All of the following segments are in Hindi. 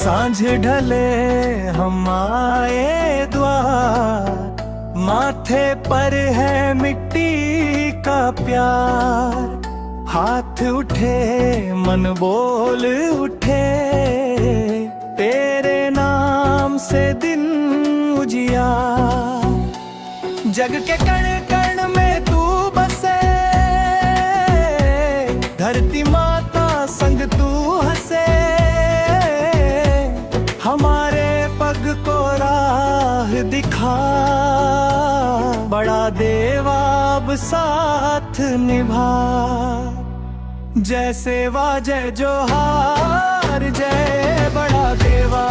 सांझ ढले हम आए द्वार, माथे पर है मिट्टी का प्यार। हाथ उठे मन बोल उठे, तेरे नाम से दिन उजियार। जग के कण कण में तू बसे, धरती माता संग तू हंसे। हमारे पग को राह दिखा, बड़ा देवा अब साथ निभा। जय सेवा जय जोहार, जय बड़ा देवा,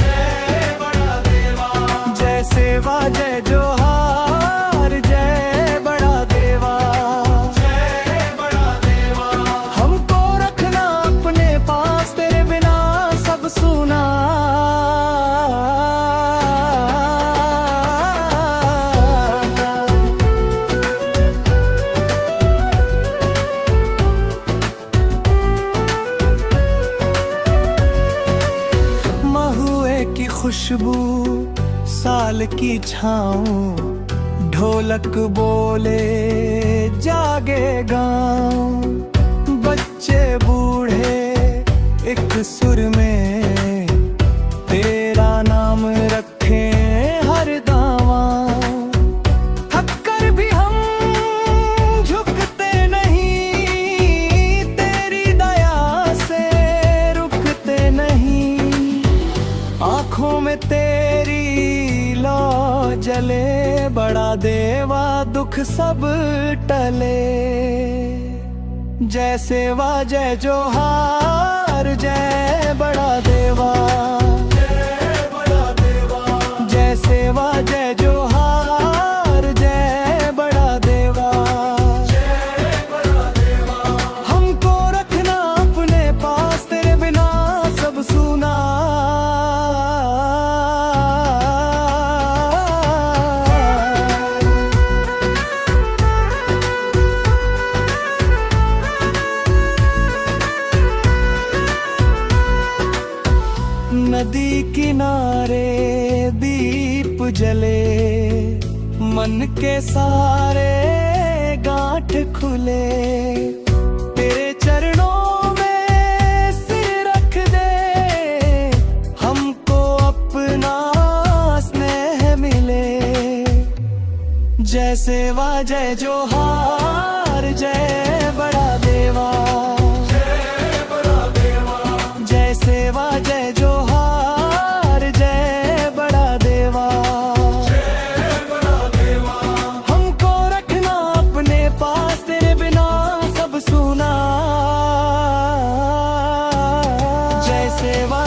जय बड़ा देवा। जय सेवा जय जोहार, जय बड़ा देवा, जय बड़ा देवा। हमको रखना अपने पास, तेरे बिना सब सुना। की खुशबू साल की छाँव, ढोलक बोले जागे गाँव। बच्चे बूढ़े एक सुर में, तेरा नाम रखे हर दावा। थक कर भी हम झुकते नहीं, तेरी दया से रुकते नहीं। आँखों में तेरी लौ जले, बड़ा देवा दुख सब टले। जय सेवा जय जोहार, जय बड़ा देवा, जय बड़ा देवा। जय सेवा जय जोहार, जय बड़ा देवा, जय बड़ा देवा। हमको रखना अपने पास, तेरे बिना सब सुना। नदी किनारे दीप जले, मन के सारे गांठ खुले। तेरे चरणों में सिर रख दे, हमको अपना स्नेह मिले। जय सेवा जय जोहार, जय बड़ा देवा, जय बड़ा देवा। जय सेवा जय जोहार, जय बड़ा देवा, जय बड़ा देवा। हमको रखना अपने पास, तेरे बिना सब सुना। जय सेवा